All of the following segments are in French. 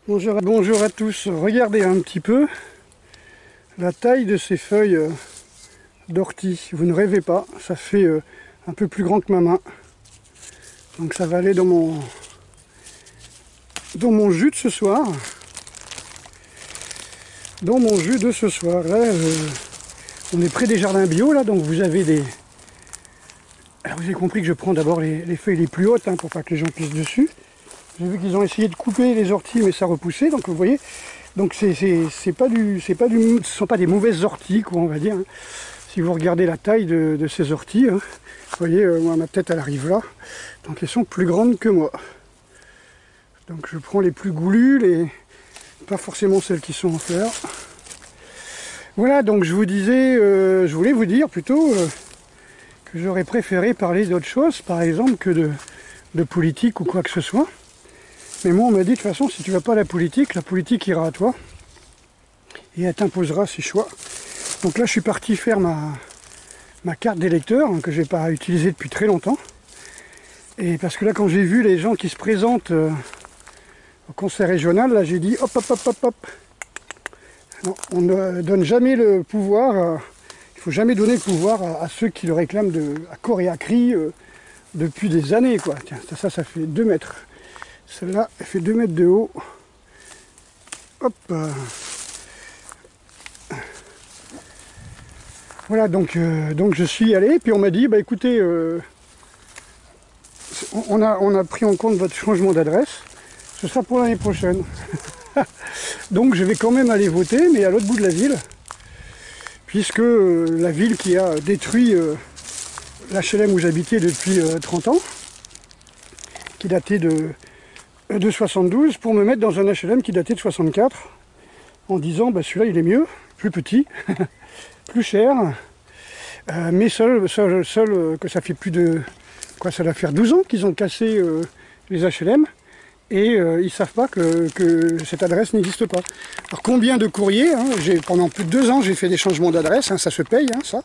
Bonjour à tous. Regardez un petit peu la taille de ces feuilles d'ortie. Vous ne rêvez pas, ça fait un peu plus grand que ma main. Donc ça va aller dans mon jus de ce soir. Dans mon jus de ce soir. Là, on est près des jardins bio, là, donc vous avez des... Alors vous avez compris que je prends d'abord les feuilles les plus hautes, pour pas que les gens pissent dessus. J'ai vu qu'ils ont essayé de couper les orties, mais ça repoussait, donc vous voyez. Donc ce sont pas des mauvaises orties, quoi, on va dire. Si vous regardez la taille de ces orties, vous voyez, moi, ma tête elle arrive là, donc elles sont plus grandes que moi. Donc je prends les plus goulues, pas forcément celles qui sont en fleurs. Voilà, donc je voulais vous dire plutôt que j'aurais préféré parler d'autre chose, par exemple, que de politique ou quoi que ce soit. Mais moi, on m'a dit, de toute façon, si tu vas pas à la politique ira à toi. Et elle t'imposera ses choix. Donc là, je suis parti faire ma carte d'électeur, que je n'ai pas utilisée depuis très longtemps. Et parce que là, quand j'ai vu les gens qui se présentent au conseil régional, là, j'ai dit, hop, hop, hop, hop, hop. Non, on ne donne jamais le pouvoir, il ne faut jamais donner le pouvoir à ceux qui le réclament à corps et à cri depuis des années, quoi. Tiens, ça fait 2 mètres. Celle-là, elle fait 2 mètres de haut. Hop. Voilà, donc je suis allé, puis on m'a dit, bah écoutez, on a pris en compte votre changement d'adresse, ce sera pour l'année prochaine. Donc je vais quand même aller voter, mais à l'autre bout de la ville, puisque la ville qui a détruit l'HLM où j'habitais depuis 30 ans, qui datait de 72, pour me mettre dans un HLM qui datait de 64, en disant bah celui-là il est mieux, plus petit, plus cher, mais seul que ça fait plus de... Quoi, ça va faire 12 ans qu'ils ont cassé les HLM, et ils ne savent pas que cette adresse n'existe pas. Alors combien de courriers, pendant plus de 2 ans j'ai fait des changements d'adresse, ça se paye, ça.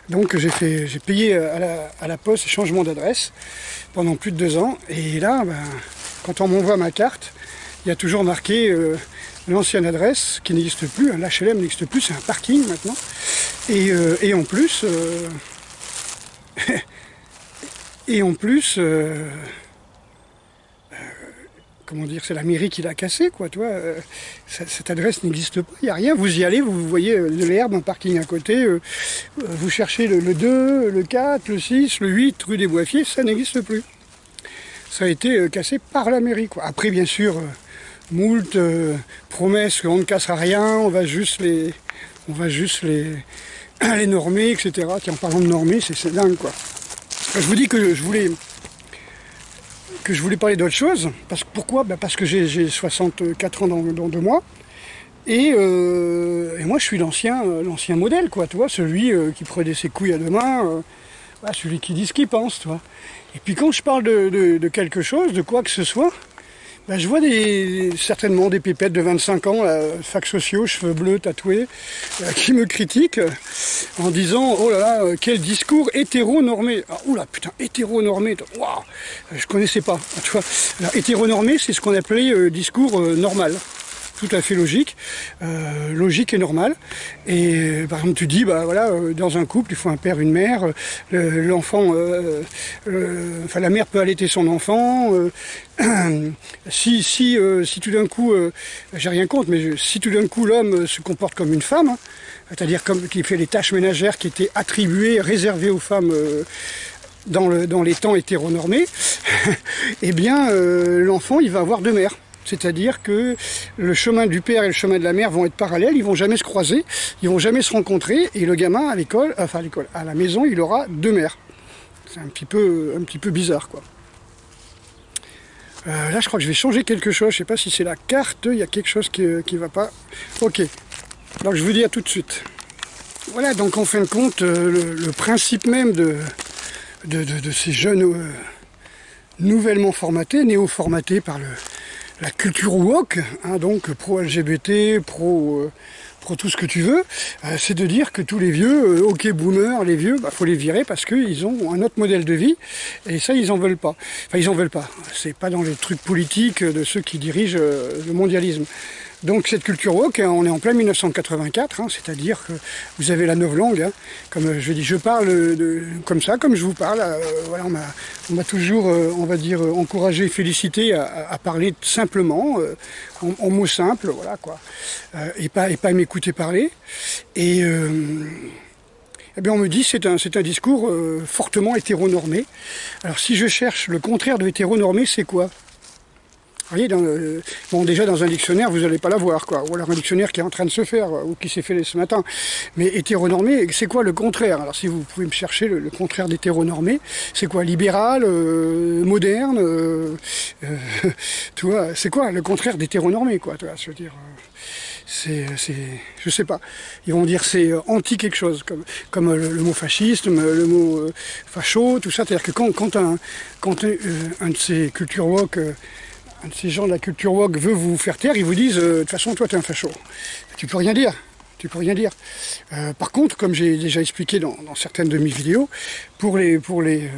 Donc j'ai payé à la poste les changements d'adresse pendant plus de 2 ans, et là, quand on m'envoie ma carte, il y a toujours marqué l'ancienne adresse qui n'existe plus, l'HLM n'existe plus, c'est un parking maintenant. Et en plus, comment dire, c'est la mairie qui l'a cassé, quoi, tu vois. Cette adresse n'existe pas, il n'y a rien. Vous y allez, vous voyez de l'herbe, un parking à côté, vous cherchez le 2, le 4, le 6, le 8, rue des Boissiers, ça n'existe plus. Ça a été cassé par la mairie, quoi. Après, bien sûr, moult promesses qu'on ne cassera rien, on va juste les normer, etc. Tiens, en parlant de normer, c'est dingue, quoi. Je vous dis que je voulais parler d'autre chose. Pourquoi ? Parce que j'ai 64 ans dans 2 mois. Et moi, je suis l'ancien modèle, quoi, tu vois, celui qui prenait ses couilles à 2 mains, celui qui dit ce qu'il pense, tu vois. Et puis quand je parle de quelque chose, de quoi que ce soit, je vois certainement des pépettes de 25 ans, fac sociaux, cheveux bleus, tatoués, qui me critiquent en disant « Oh là là, quel discours hétéronormé !» Oula, putain, hétéronormé, waouh, je connaissais pas, tu vois. Alors, hétéronormé, c'est ce qu'on appelait discours normal. Tout à fait logique et normal. Et par exemple, tu dis, dans un couple, il faut un père, une mère. L'enfant, la mère peut allaiter son enfant. Si tout d'un coup, j'ai rien contre, mais si tout d'un coup l'homme se comporte comme une femme, c'est-à-dire qui fait les tâches ménagères qui étaient attribuées, réservées aux femmes. Dans les temps hétéronormés, eh bien, l'enfant, il va avoir 2 mères. C'est-à-dire que le chemin du père et le chemin de la mère vont être parallèles, ils vont jamais se croiser, ils vont jamais se rencontrer, et le gamin à la maison, il aura 2 mères. C'est un petit peu bizarre, quoi. Là, je crois que je vais changer quelque chose, je sais pas si c'est la carte, il y a quelque chose qui va pas. Ok, donc je vous dis à tout de suite. Voilà, donc en fin de compte, le principe même de ces jeunes nouvellement formatés, néo-formatés par la culture woke, donc pro-LGBT, pour tout ce que tu veux, c'est de dire que tous les vieux, ok boomers, les vieux, faut les virer parce qu'ils ont un autre modèle de vie, et ça ils en veulent pas. Enfin ils en veulent pas, c'est pas dans les trucs politiques de ceux qui dirigent le mondialisme. Donc cette culture woke, on est en plein 1984, c'est-à-dire que vous avez la novlangue, comme je dis, je parle comme ça, comme je vous parle. Voilà, on m'a toujours, on va dire, encouragé, félicité à parler simplement, en mots simples, voilà quoi, et pas m'écouter parler. Et eh bien on me dit c'est un discours fortement hétéronormé. Alors si je cherche le contraire de hétéronormé, c'est quoi? Vous voyez, bon, déjà dans un dictionnaire, vous n'allez pas l'avoir, quoi. Ou alors un dictionnaire qui est en train de se faire, ou qui s'est fait ce matin. Mais hétéronormé, c'est quoi le contraire? Alors si vous pouvez me chercher le contraire d'hétéronormé, c'est quoi? Libéral, moderne, tu vois, c'est quoi le contraire d'hétéronormé, quoi? Tu vois, je veux dire, je sais pas. Ils vont dire c'est anti quelque chose, comme le mot fascisme, le mot facho, tout ça. C'est-à-dire que quand un de ces cultures woke, un de ces gens de la culture woke veut vous faire taire, ils vous disent de toute façon toi t'es un facho. Tu peux rien dire. Tu peux rien dire. Par contre, comme j'ai déjà expliqué dans certaines de mes vidéos, pour les vrais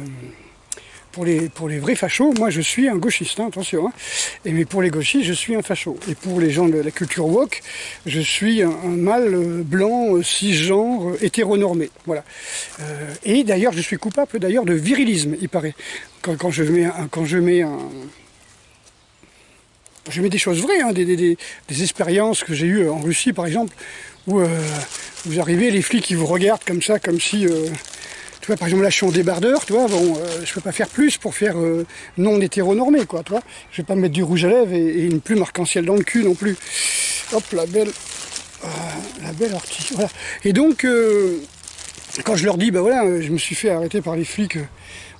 fachos, moi je suis un gauchiste, attention. Mais pour les gauchistes, je suis un facho. Et pour les gens de la culture woke, je suis un mâle blanc, cisgenre, hétéronormé. Voilà. Et d'ailleurs, je suis coupable d'ailleurs de virilisme, il paraît. Quand je mets des choses vraies, des expériences que j'ai eues en Russie par exemple, où vous arrivez, les flics ils vous regardent comme ça, comme si, tu vois, par exemple là je suis en débardeur, tu vois, bon, je peux pas faire plus pour faire non hétéronormé, quoi, tu vois, je vais pas me mettre du rouge à lèvres et une plume arc-en-ciel dans le cul non plus. Hop, la belle ortie, voilà. Et donc, quand je leur dis, voilà, je me suis fait arrêter par les flics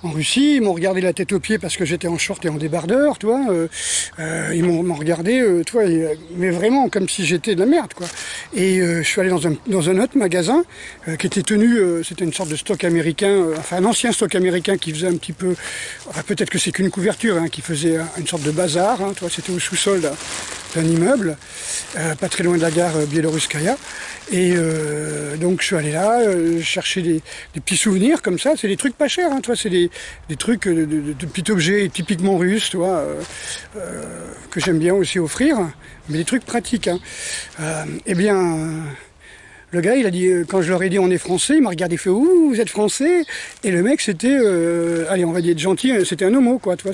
en Russie, ils m'ont regardé la tête aux pieds parce que j'étais en short et en débardeur, tu vois. Ils m'ont regardé, tu vois, mais vraiment comme si j'étais de la merde, quoi. Et je suis allé dans un autre magasin qui était tenu, c'était une sorte de stock américain, enfin un ancien stock américain qui faisait un petit peu, enfin peut-être que c'est qu'une couverture, qui faisait une sorte de bazar, tu vois, c'était au sous-sol d'un immeuble, pas très loin de la gare Biéloruskaya. Et donc je suis allé là, chercher des petits souvenirs comme ça, c'est des trucs pas chers, tu vois, c'est des trucs de petits objets typiquement russes, tu vois, que j'aime bien aussi offrir, mais des trucs pratiques. Eh bien, le gars, il a dit, quand je leur ai dit on est français, il m'a regardé, il fait ouh, vous êtes français? Et le mec, c'était, allez, on va dire gentil, c'était un homo, quoi, tu vois.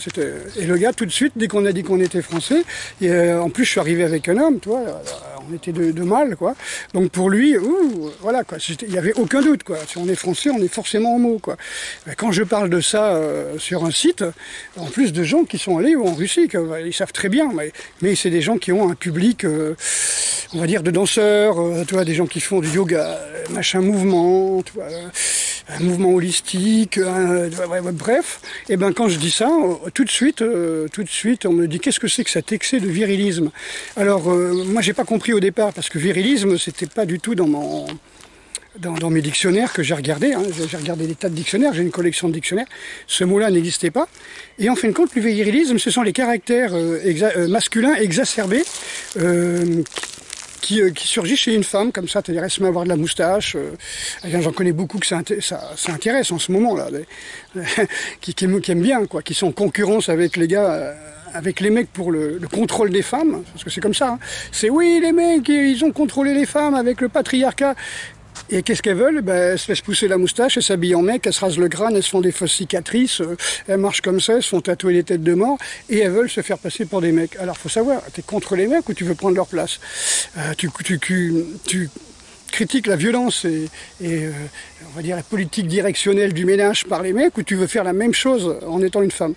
Et le gars, tout de suite, dès qu'on a dit qu'on était français, et, en plus, je suis arrivé avec un homme, tu vois, on était de mâles, quoi. Donc pour lui, ouh, voilà, quoi, il n'y avait aucun doute, quoi. Si on est français, on est forcément homo, quoi. Quand je parle de ça sur un site, en plus de gens qui sont allés en Russie, ils savent très bien, mais c'est des gens qui ont un public, on va dire, de danseurs, tu vois, des gens qui font du yoga, machin mouvement, tu vois, un mouvement holistique, bref. Et ben quand je dis ça, tout de suite, on me dit qu'est-ce que c'est que cet excès de virilisme. Alors moi j'ai pas compris au départ parce que virilisme c'était pas du tout dans mes dictionnaires que j'ai regardé. J'ai regardé des tas de dictionnaires, j'ai une collection de dictionnaires. Ce mot-là n'existait pas. Et en fin de compte, le virilisme, ce sont les caractères masculins exacerbés. Qui surgit chez une femme, comme ça, c'est-à-dire elle se met à avoir de la moustache. J'en connais beaucoup que ça intéresse en ce moment-là, qui aiment bien, quoi, qui sont en concurrence avec les gars, avec les mecs pour le contrôle des femmes, parce que c'est comme ça. C'est oui, les mecs, ils ont contrôlé les femmes avec le patriarcat. Et qu'est-ce qu'elles veulent? Elles se laissent pousser la moustache, elles s'habillent en mec, elles se rasent le crâne, elles se font des fausses cicatrices, elles marchent comme ça, elles se font tatouer les têtes de mort, et elles veulent se faire passer pour des mecs. Alors faut savoir, t'es contre les mecs ou tu veux prendre leur place? Tu critiques la violence et on va dire la politique directionnelle du ménage par les mecs, ou tu veux faire la même chose en étant une femme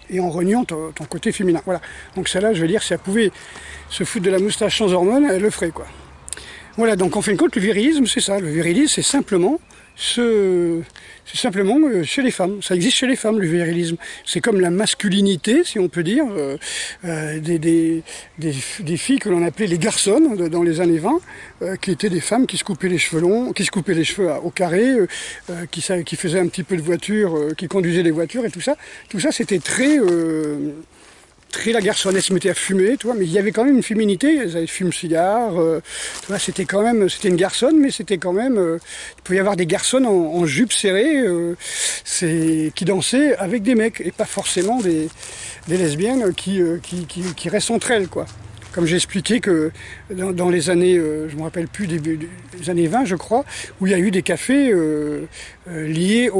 et en reniant ton côté féminin. Voilà. Donc celle-là, je veux dire, si elle pouvait se foutre de la moustache sans hormones, elle le ferait, quoi. Voilà, donc en fin de compte, le virilisme, c'est ça. Le virilisme, c'est simplement chez les femmes. Ça existe chez les femmes, le virilisme. C'est comme la masculinité, si on peut dire, des filles que l'on appelait les garçonnes dans les années 20, qui étaient des femmes qui se coupaient les cheveux longs, qui se coupaient les cheveux au carré, qui faisaient un petit peu de voiture, qui conduisaient les voitures et tout ça. Tout ça, c'était très très la garçonne, elle se mettait à fumer, tu vois, mais il y avait quand même une féminité, elles avaient fume-cigare, tu vois, c'était quand même, c'était une garçonne, mais c'était quand même, il pouvait y avoir des garçonnes en jupe serrée, qui dansaient avec des mecs, et pas forcément des lesbiennes qui restent entre elles, quoi. Comme j'ai expliqué que dans les années, je ne me rappelle plus, début des années 20, je crois, où il y a eu des cafés liés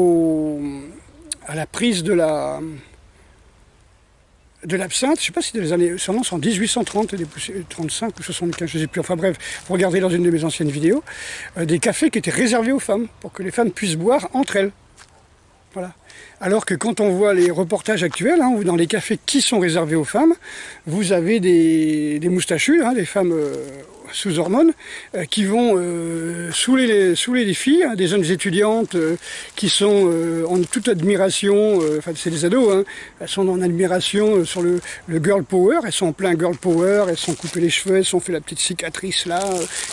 à la prise de l'absinthe, je ne sais pas si des années, sûrement c'est en 1830, 35 ou 75, je ne sais plus, enfin bref, vous regardez dans une de mes anciennes vidéos, des cafés qui étaient réservés aux femmes, pour que les femmes puissent boire entre elles. Voilà. Alors que quand on voit les reportages actuels, hein, dans les cafés qui sont réservés aux femmes, vous avez des moustachus, hein, des femmes sous hormones, qui vont saouler les filles, hein, des jeunes étudiantes qui sont en toute admiration, enfin c'est des ados, hein, elles sont en admiration sur le girl power, elles sont en plein girl power, elles se sont coupées les cheveux, elles se sont fait la petite cicatrice là,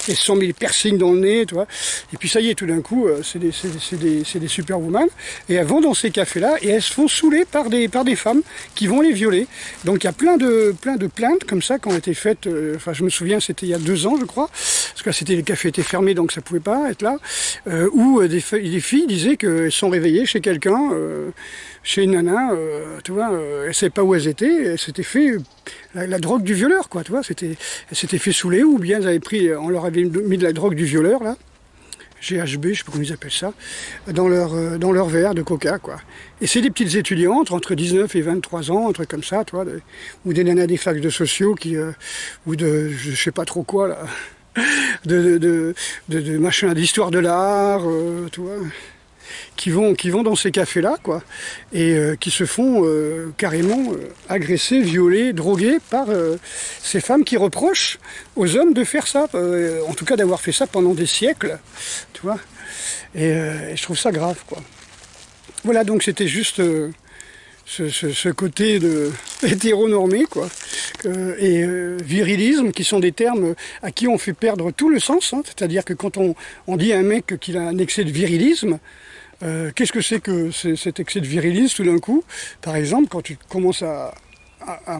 elles se sont mis les piercings dans le nez, tu vois, et puis ça y est, tout d'un coup, c'est des superwoman, et elles vont dans ces cafés-là, et elles se font saouler par des femmes qui vont les violer. Donc il y a plein de plaintes comme ça qui ont été faites, enfin je me souviens, c'était il y a 2 ans, je crois, parce que le café était fermé, donc ça pouvait pas être là, où des filles disaient qu'elles sont réveillées chez quelqu'un, chez une nana, tu vois, elle savait pas où elles étaient, elles s'étaient fait la drogue du violeur, quoi, tu vois, elles s'étaient fait saouler, ou bien on leur avait mis de la drogue du violeur, là, GHB, je sais pas comment ils appellent ça, dans leur verre de coca, quoi. Et c'est des petites étudiantes, entre 19 et 23 ans, un truc comme ça, tu vois, ou des nanas des facs de sociaux, ou de, je sais pas trop quoi, là, de machin d'histoire de l'art, tu vois, qui vont dans ces cafés-là, quoi, et qui se font carrément agresser, violer, droguer par ces femmes qui reprochent aux hommes de faire ça, en tout cas d'avoir fait ça pendant des siècles, tu vois, et je trouve ça grave, quoi. Voilà, donc c'était juste ce côté de hétéronormé, quoi, et virilisme, qui sont des termes à qui on fait perdre tout le sens, hein, c'est-à-dire que quand on dit à un mec qu'il a un excès de virilisme, qu'est-ce que c'est que cet excès de virilisme tout d'un coup? Par exemple, quand tu commences à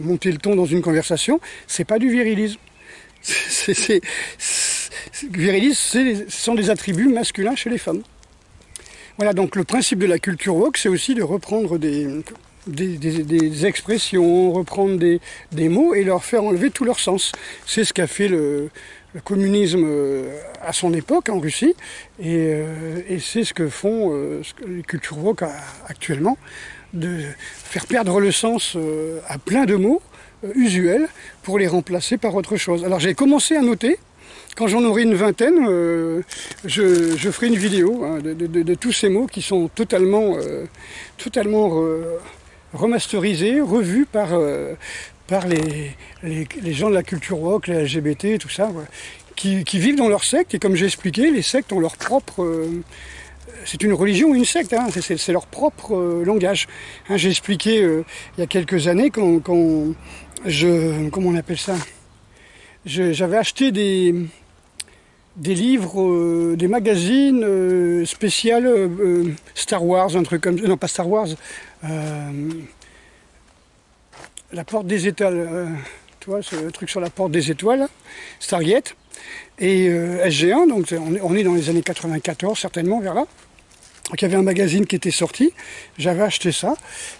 monter le ton dans une conversation, c'est pas du virilisme. Virilisme, ce sont des attributs masculins chez les femmes. Voilà, donc le principe de la culture woke, c'est aussi de reprendre des expressions, reprendre des mots et leur faire enlever tout leur sens. C'est ce qu'a fait le communisme à son époque en Russie, et c'est ce que font les cultures woke actuellement, de faire perdre le sens à plein de mots usuels pour les remplacer par autre chose. Alors j'ai commencé à noter, quand j'en aurai une vingtaine, je ferai une vidéo, hein, de tous ces mots qui sont totalement remasterisés, revus par les gens de la culture woke, les LGBT, tout ça, ouais, qui vivent dans leur secte. Et comme j'ai expliqué, les sectes ont leur propre... c'est une religion ou une secte, hein, c'est leur propre langage. Hein, j'ai expliqué il y a quelques années quand comment on appelle ça, j'avais acheté des livres, des magazines spécial Star Wars, un truc comme ça, non pas Star Wars, la porte des étoiles, tu vois, ce truc sur la porte des étoiles, Stargate, et SG1, donc on est dans les années 94 certainement, vers là. Donc il y avait un magazine qui était sorti, j'avais acheté ça,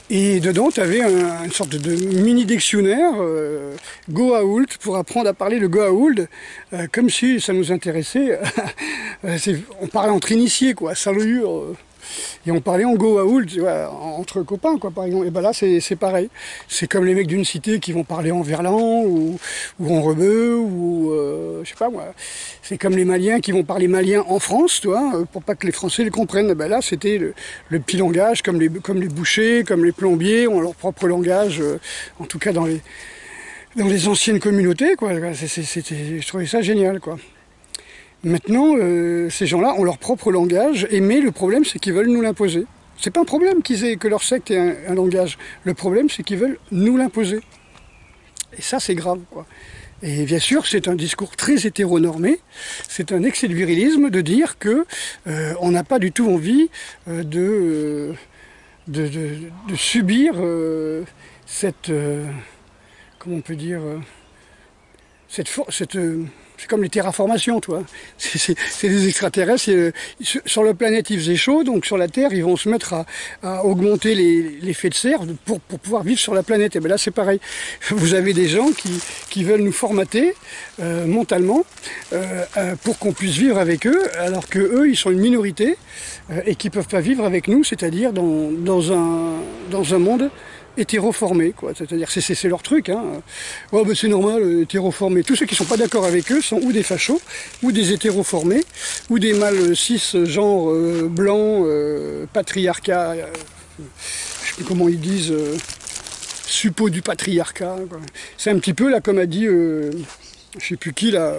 et dedans tu avais une sorte de mini dictionnaire Goa'uld, pour apprendre à parler le Goa'uld, comme si ça nous intéressait. On parlait entre initiés, quoi, salut, et on parlait en Goa'uld, tu vois, entre copains, quoi, par exemple. Et ben là c'est pareil, c'est comme les mecs d'une cité qui vont parler en verlan ou en rebeu, ou je sais pas moi, c'est comme les Maliens qui vont parler malien en France, tu vois, pour pas que les Français le comprennent. Et ben là c'était le petit langage, comme les bouchers, comme les plombiers ont leur propre langage, en tout cas dans les anciennes communautés, quoi. Je trouvais ça génial, quoi. Maintenant, ces gens-là ont leur propre langage, mais le problème, c'est qu'ils veulent nous l'imposer. C'est pas un problème que leur secte ait un langage. Le problème, c'est qu'ils veulent nous l'imposer. Et ça, c'est grave, quoi. Et bien sûr, c'est un discours très hétéronormé. C'est un excès de virilisme de dire que on n'a pas du tout envie de subir cette comment on peut dire, c'est comme les terraformations, toi. C'est des extraterrestres. Sur la planète, il faisait chaud, donc sur la Terre, ils vont se mettre à augmenter l'effet de serre pour pouvoir vivre sur la planète. Et bien là, c'est pareil. Vous avez des gens qui veulent nous formater mentalement pour qu'on puisse vivre avec eux, alors que eux, ils sont une minorité et qui peuvent pas vivre avec nous, c'est-à-dire dans un monde hétéroformés, quoi. C'est-à-dire, c'est leur truc, hein. Oh, ben c'est normal, hétéroformés. Tous ceux qui sont pas d'accord avec eux sont ou des fachos, ou des hétéroformés, ou des mâles cis, genre blancs, patriarcat, je sais plus comment ils disent, suppôt du patriarcat, quoi. C'est un petit peu, là, comme a dit, je sais plus qui, là,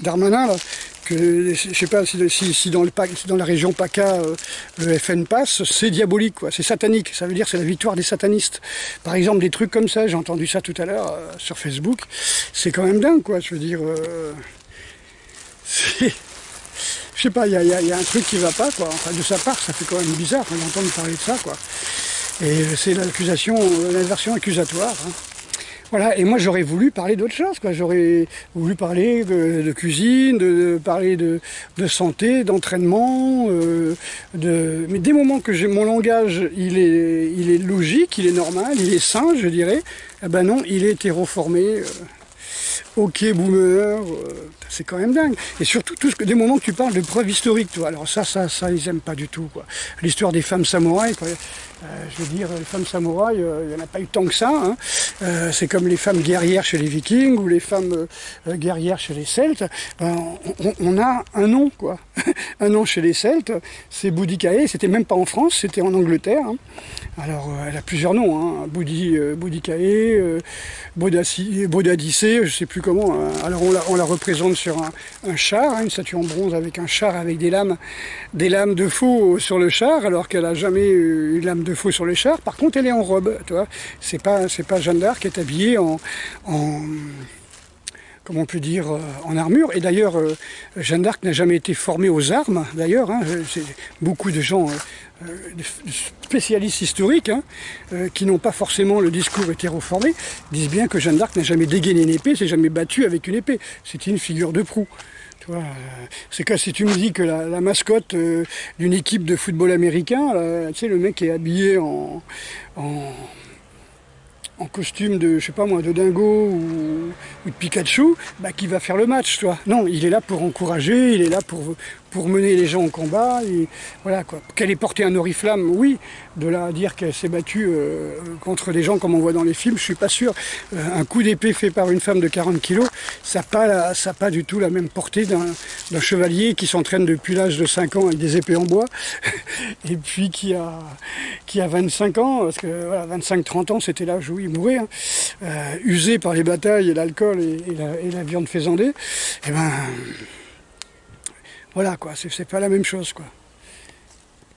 Darmanin, là, que je sais pas si dans la région PACA le FN passe, c'est diabolique, quoi, c'est satanique, ça veut dire c'est la victoire des satanistes. Par exemple, des trucs comme ça, j'ai entendu ça tout à l'heure sur Facebook, c'est quand même dingue, quoi, je veux dire, je sais pas, il y a un truc qui va pas, quoi, enfin de sa part, ça fait quand même bizarre d'entendre parler de ça, quoi. Et c'est l'accusation, l'inversion accusatoire, hein. Voilà, et moi j'aurais voulu parler d'autre chose, quoi. J'aurais voulu parler de cuisine, de parler de santé, d'entraînement, mais dès le moment que j'ai mon langage, il est logique, il est normal, il est sain, je dirais, eh ben non, il est hétéroformé. Ok, boomer, c'est quand même dingue. Et surtout, des moments que tu parles de preuves historiques, toi. Alors ça, ils aiment pas du tout, quoi. L'histoire des femmes samouraïs, quoi. Je veux dire, les femmes samouraïs, il n'y en a pas eu tant que ça, hein. C'est comme les femmes guerrières chez les Vikings ou les femmes guerrières chez les Celtes. On a un nom, quoi. Un nom chez les Celtes, c'est Boudicae. C'était même pas en France, c'était en Angleterre, hein. Alors, elle a plusieurs noms, hein. Boudicae, Bodadicée, je sais plus comment. Hein. Alors, on la représente sur un char, hein, une statue en bronze avec un char avec des lames de faux sur le char, alors qu'elle a jamais eu une lame de faux sur le char. Par contre, elle est en robe, tu vois. C'est pas Jeanne d'Arc qui est habillée en comment on peut dire, en armure. Et d'ailleurs, Jeanne d'Arc n'a jamais été formée aux armes, d'ailleurs, hein. Beaucoup de gens, de spécialistes historiques, hein, qui n'ont pas forcément le discours hétéroformé, disent bien que Jeanne d'Arc n'a jamais dégainé une épée, s'est jamais battue avec une épée. C'était une figure de proue. C'est que si tu me dis que la mascotte d'une équipe de football américain, là, tu sais, le mec est habillé en costume de, je sais pas moi, de dingo ou de Pikachu, bah, qui va faire le match, toi. Non, il est là pour encourager, il est là pour mener les gens au combat, et voilà, quoi. Qu'elle ait porté un oriflamme, oui, de là à dire qu'elle s'est battue contre des gens comme on voit dans les films, je suis pas sûr. Un coup d'épée fait par une femme de 40 kilos, ça n'a pas du tout la même portée d'un chevalier qui s'entraîne depuis l'âge de 5 ans avec des épées en bois, et puis qui a 25 ans, parce que voilà, 25-30 ans, c'était l'âge où il mourait, hein, usé par les batailles et l'alcool et la viande faisandée, et ben voilà, quoi, c'est pas la même chose, quoi.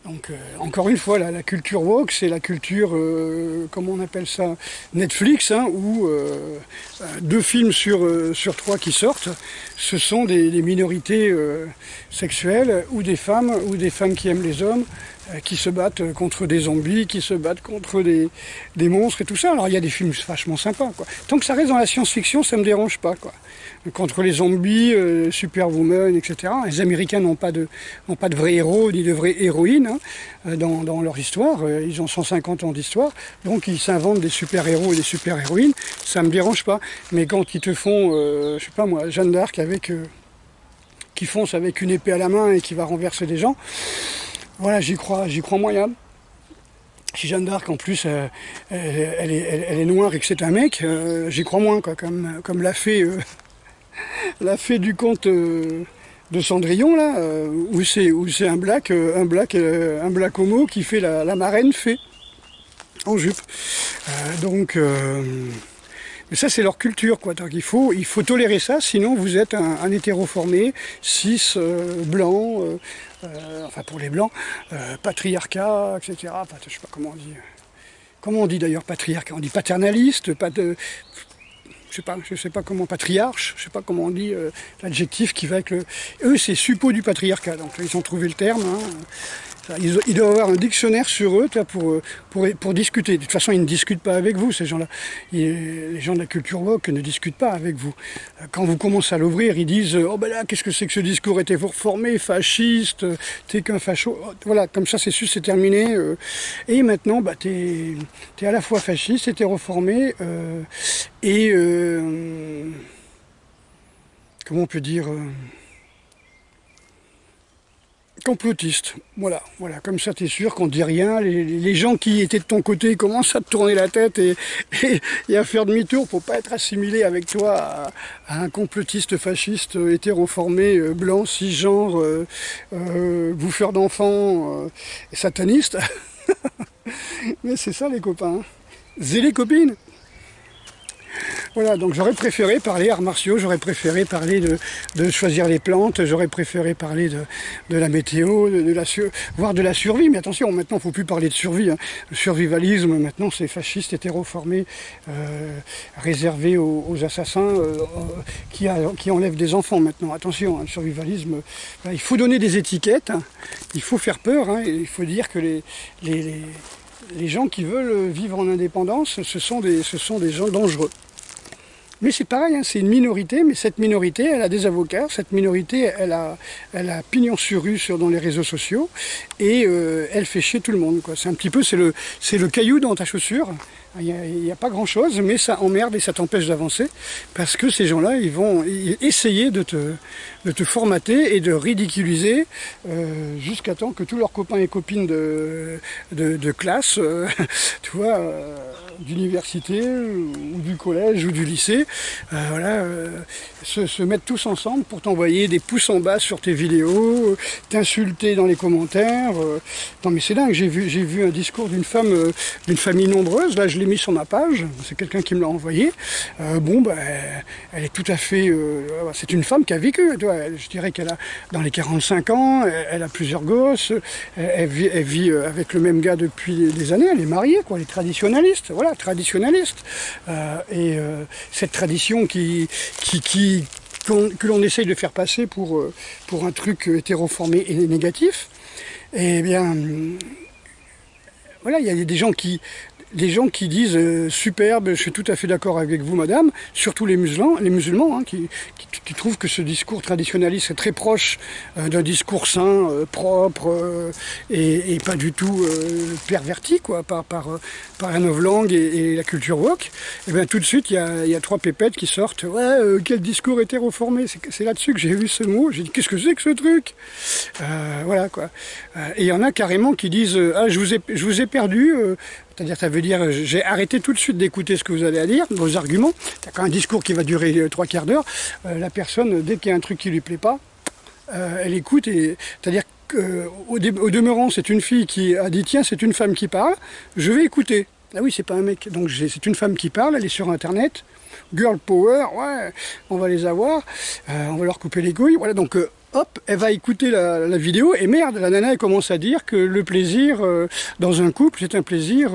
Donc, encore une fois, la culture woke, c'est la culture, comment on appelle ça, Netflix, hein, où 2 films sur 3 qui sortent, ce sont des minorités sexuelles, ou des femmes qui aiment les hommes, qui se battent contre des zombies, qui se battent contre des monstres et tout ça. Alors il y a des films vachement sympas, quoi. Tant que ça reste dans la science-fiction, ça me dérange pas, quoi. Contre les zombies, Superwoman, etc. Les Américains n'ont pas de vrais héros ni de vraies héroïnes, hein, dans leur histoire. Ils ont 150 ans d'histoire, donc ils s'inventent des super-héros et des super-héroïnes. Ça me dérange pas. Mais quand ils te font, je sais pas moi, Jeanne d'Arc qui fonce avec une épée à la main et qui va renverser des gens, voilà, j'y crois moyen. Si Jeanne d'Arc en plus elle est noire et que c'est un mec, j'y crois moins, quoi, comme la fée du conte de Cendrillon là, où c'est un black homo qui fait la marraine fée en jupe. Mais ça, c'est leur culture, quoi. Donc il faut tolérer ça, sinon vous êtes un hétéroformé, cis, blanc, enfin pour les blancs, patriarcat, etc. Enfin, je sais pas comment on dit. Comment on dit d'ailleurs patriarcat? On dit paternaliste, je sais pas comment, patriarche, je sais pas comment on dit l'adjectif qui va avec le. Eux, c'est suppôt du patriarcat, donc ils ont trouvé le terme, hein. Ils doivent avoir un dictionnaire sur eux pour discuter. De toute façon, ils ne discutent pas avec vous, ces gens-là. Les gens de la culture woke ne discutent pas avec vous. Quand vous commencez à l'ouvrir, ils disent « Oh ben là, qu'est-ce que c'est que ce discours hétéroformé, fasciste, t'es qu'un facho. » Voilà, comme ça, c'est terminé. Et maintenant, bah, t'es à la fois fasciste, hétéroformé, et... comment on peut dire complotiste, voilà, comme ça t'es sûr qu'on ne dit rien, les gens qui étaient de ton côté commencent à te tourner la tête et à faire demi-tour pour pas être assimilé avec toi à un complotiste fasciste, hétéroformé, blanc, cisgenre, bouffeur d'enfants, sataniste. Mais c'est ça les copains, c'est les copines. Voilà, donc j'aurais préféré parler arts martiaux, j'aurais préféré parler de choisir les plantes, j'aurais préféré parler de la météo, voire de la survie. Mais attention, maintenant il ne faut plus parler de survie. Hein. Le survivalisme, maintenant c'est fasciste, hétéroformé, réservé aux assassins qui enlèvent des enfants maintenant. Attention, hein, le survivalisme, il faut donner des étiquettes, hein. Il faut faire peur, hein, et il faut dire que les gens qui veulent vivre en indépendance, ce sont des gens dangereux. Mais c'est pareil, hein, c'est une minorité, mais cette minorité, elle a des avocats, cette minorité, elle a pignon sur rue dans les réseaux sociaux, et elle fait chier tout le monde, quoi. C'est un petit peu, c'est le caillou dans ta chaussure. Il n'y a pas grand-chose, mais ça emmerde et ça t'empêche d'avancer, parce que ces gens-là, ils vont essayer de te formater et de ridiculiser jusqu'à temps que tous leurs copains et copines de classe, tu vois, d'université ou du collège ou du lycée, se mettent tous ensemble pour t'envoyer des pouces en bas sur tes vidéos, t'insulter dans les commentaires. Non mais c'est dingue, j'ai vu un discours d'une femme, d'une famille nombreuse, là je l'ai mis sur ma page, c'est quelqu'un qui me l'a envoyé. Elle est tout à fait... c'est une femme qui a vécu, tu vois, je dirais qu'elle a dans les 45 ans, elle a plusieurs gosses, elle vit avec le même gars depuis des années, elle est mariée, quoi, elle est traditionnaliste, voilà, traditionnaliste. Cette tradition que l'on essaye de faire passer pour un truc hétéroformé et négatif, eh bien, voilà, il y a des gens qui disent superbe, je suis tout à fait d'accord avec vous madame, surtout les musulmans hein, qui trouvent que ce discours traditionnaliste est très proche d'un discours sain, propre et pas du tout perverti quoi, par la novlangue et la culture woke. Et bien tout de suite il y a trois pépettes qui sortent, ouais quel discours hétéroformé, c'est là-dessus que j'ai vu ce mot, j'ai dit qu'est-ce que c'est que ce truc, voilà quoi. Et il y en a carrément qui disent ah je vous ai perdu, c'est-à-dire, ça veut dire, j'ai arrêté tout de suite d'écouter ce que vous avez à dire, vos arguments. T'as quand un discours qui va durer 3/4 d'heure, la personne, dès qu'il y a un truc qui lui plaît pas, elle écoute. C'est-à-dire qu'au demeurant, c'est une fille qui a dit, tiens, c'est une femme qui parle, je vais écouter. Ah oui, c'est pas un mec. Donc c'est une femme qui parle, elle est sur Internet. Girl power, ouais, on va les avoir, on va leur couper les couilles. Voilà, donc hop, elle va écouter la vidéo et merde, la nana elle commence à dire que le plaisir dans un couple, c'est un plaisir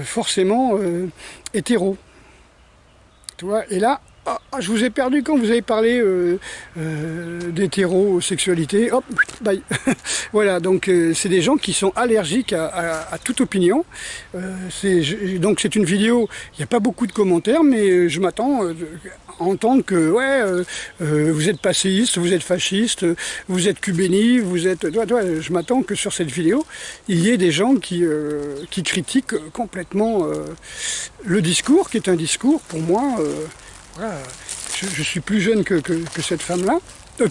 forcément hétéro. Tu vois, et là, je vous ai perdu quand vous avez parlé d'hétérosexualité. Hop, bye. Voilà, donc c'est des gens qui sont allergiques à toute opinion. Donc c'est une vidéo, il n'y a pas beaucoup de commentaires, mais je m'attends à entendre que ouais, vous êtes passéiste, vous êtes fasciste, vous êtes cubéni, vous êtes... je m'attends que sur cette vidéo, il y ait des gens qui critiquent complètement le discours, qui est un discours pour moi... Voilà, je suis plus jeune que cette femme-là,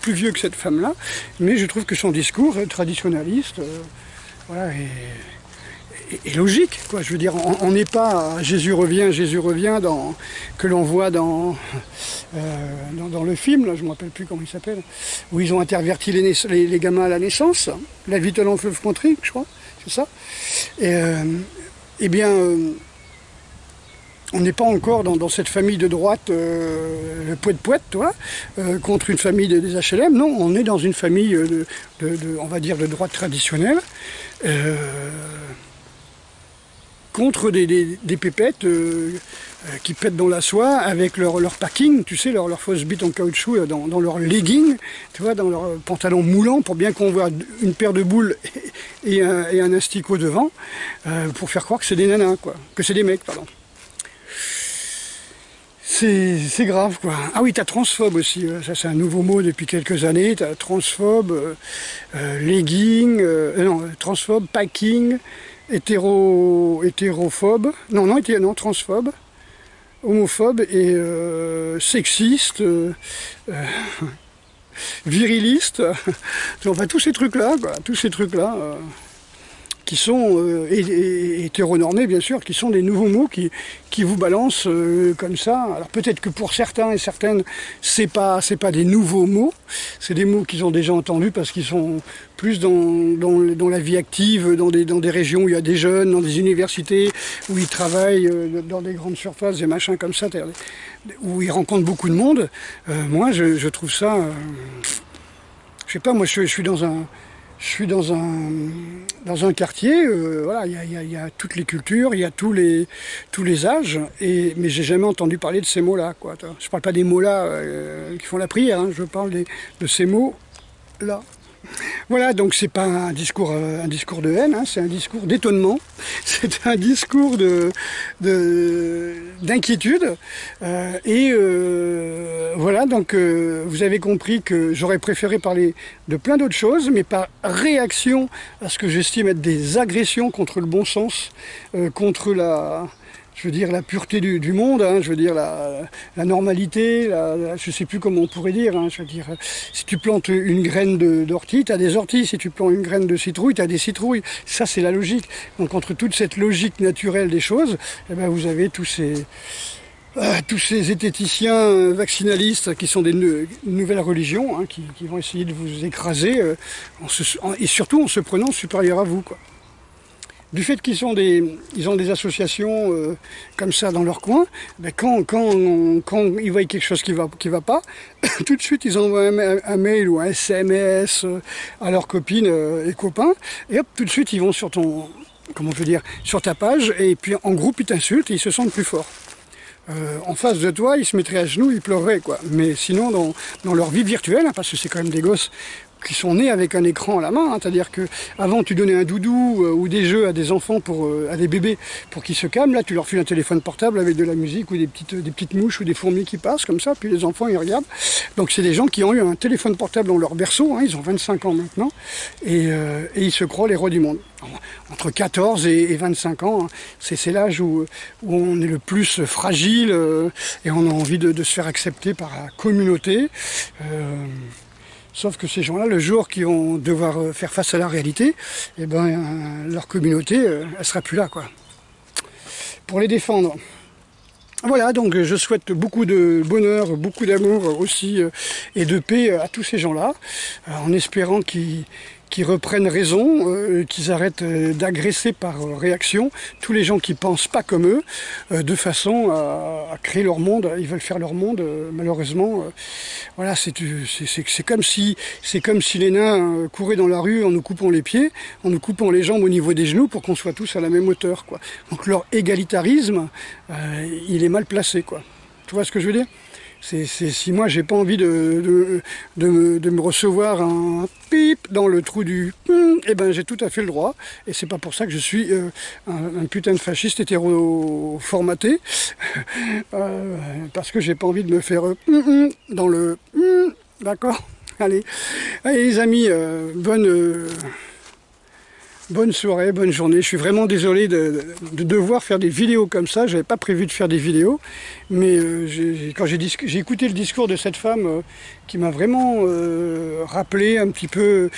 plus vieux que cette femme-là, mais je trouve que son discours traditionnaliste voilà, est logique. Quoi. Je veux dire, on n'est pas à Jésus revient, que l'on voit dans le film, là, je ne me rappelle plus comment il s'appelle, où ils ont interverti les gamins à la naissance, La vie en fleuve country, je crois, c'est ça. Eh bien... on n'est pas encore dans cette famille de droite poète, toi, contre une famille des HLM. Non, on est dans une famille on va dire, de droite traditionnelle, contre des pépettes qui pètent dans la soie avec leur packing, tu sais, leur fausse bite en caoutchouc dans leur legging, tu vois, dans leur pantalon moulant, pour bien qu'on voit une paire de boules et un asticot devant, pour faire croire que c'est des nanas, quoi, que c'est des mecs, pardon. C'est grave, quoi. Ah oui, t'as transphobe aussi, ça c'est un nouveau mot depuis quelques années, t'as transphobe, legging, non, transphobe, packing, hétérophobe, non, transphobe, homophobe et sexiste, viriliste, enfin tous ces trucs-là, quoi, tous ces trucs-là. Qui sont hétéronormés bien sûr, qui sont des nouveaux mots qui vous balancent comme ça. Alors peut-être que pour certains et certaines, c'est pas des nouveaux mots, c'est des mots qu'ils ont déjà entendus parce qu'ils sont plus dans la vie active, dans des régions où il y a des jeunes, dans des universités, où ils travaillent dans des grandes surfaces, des machins comme ça, où ils rencontrent beaucoup de monde. Moi je trouve ça, je sais pas, moi je suis dans un quartier, voilà, il y a toutes les cultures, il y a tous les âges, mais j'ai jamais entendu parler de ces mots-là, quoi. Je parle pas des mots-là qui font la prière, hein, je parle de ces mots-là. Voilà, donc c'est pas un discours de haine, hein, c'est un discours d'étonnement, c'est un discours d'inquiétude, voilà, donc vous avez compris que j'aurais préféré parler de plein d'autres choses, mais par réaction à ce que j'estime être des agressions contre le bon sens, contre je veux dire la pureté du monde, hein, je veux dire la normalité, je sais plus comment on pourrait dire, hein, je veux dire, si tu plantes une graine d'ortie, tu as des orties, si tu plantes une graine de citrouille, tu as des citrouilles, ça c'est la logique. Donc entre toute cette logique naturelle des choses, eh ben, vous avez tous ces zététiciens vaccinalistes qui sont des nouvelles religions, hein, qui vont essayer de vous écraser, et surtout en se prenant supérieur à vous, quoi. Du fait qu'ils ont des associations comme ça dans leur coin, ben quand ils voient quelque chose qui va pas, tout de suite ils envoient un mail ou un SMS à leurs copines et copains, et hop, tout de suite ils vont sur sur ta page, et puis en groupe ils t'insultent et ils se sentent plus forts. En face de toi, ils se mettraient à genoux, ils pleureraient, quoi. Mais sinon, dans leur vie virtuelle, hein, parce que c'est quand même des gosses qui sont nés avec un écran à la main, hein, c'est-à-dire que avant tu donnais un doudou ou des jeux à des enfants, à des bébés, pour qu'ils se calment, là tu leur files un téléphone portable avec de la musique ou des petites mouches ou des fourmis qui passent comme ça, puis les enfants ils regardent. Donc c'est des gens qui ont eu un téléphone portable dans leur berceau, hein, ils ont 25 ans maintenant, et ils se croient les rois du monde. Entre 14 et 25 ans, hein, c'est l'âge où on est le plus fragile et on a envie de se faire accepter par la communauté. Sauf que ces gens-là, le jour qu'ils vont devoir faire face à la réalité, eh ben, leur communauté, elle sera plus là, quoi. Pour les défendre. Voilà, donc je souhaite beaucoup de bonheur, beaucoup d'amour aussi, et de paix à tous ces gens-là, en espérant qu'ils reprennent raison, qu'ils arrêtent d'agresser par réaction tous les gens qui pensent pas comme eux, de façon à créer leur monde. Ils veulent faire leur monde, malheureusement. Voilà, c'est comme si les nains couraient dans la rue en nous coupant les pieds, en nous coupant les jambes au niveau des genoux pour qu'on soit tous à la même hauteur, quoi. Donc leur égalitarisme, il est mal placé, quoi. Tu vois ce que je veux dire ? Si moi j'ai pas envie de me recevoir un pip dans le trou du eh ben j'ai tout à fait le droit, et c'est pas pour ça que je suis un putain de fasciste hétéro formaté, parce que j'ai pas envie de me faire dans le d'accord. Allez les amis, bonne soirée, bonne journée. Je suis vraiment désolé de devoir faire des vidéos comme ça. J'avais pas prévu de faire des vidéos, mais quand j'ai écouté le discours de cette femme qui m'a vraiment rappelé un petit peu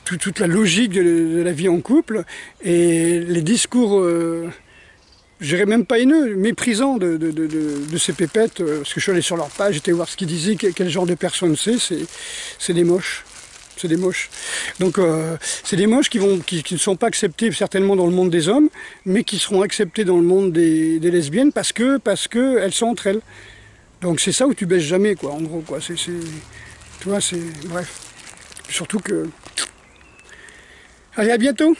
toute la logique de la vie en couple, et les discours, je dirais même pas haineux, méprisants de ces pépettes, parce que je suis allé sur leur page, j'étais voir ce qu'ils disaient, quel genre de personnes c'est des moches. C'est des moches. Donc c'est des moches qui ne sont pas acceptés certainement dans le monde des hommes, mais qui seront acceptés dans le monde des lesbiennes parce que elles sont entre elles. Donc c'est ça où tu baisses jamais, quoi, en gros, quoi. Tu vois, bref. Surtout que... Allez, à bientôt!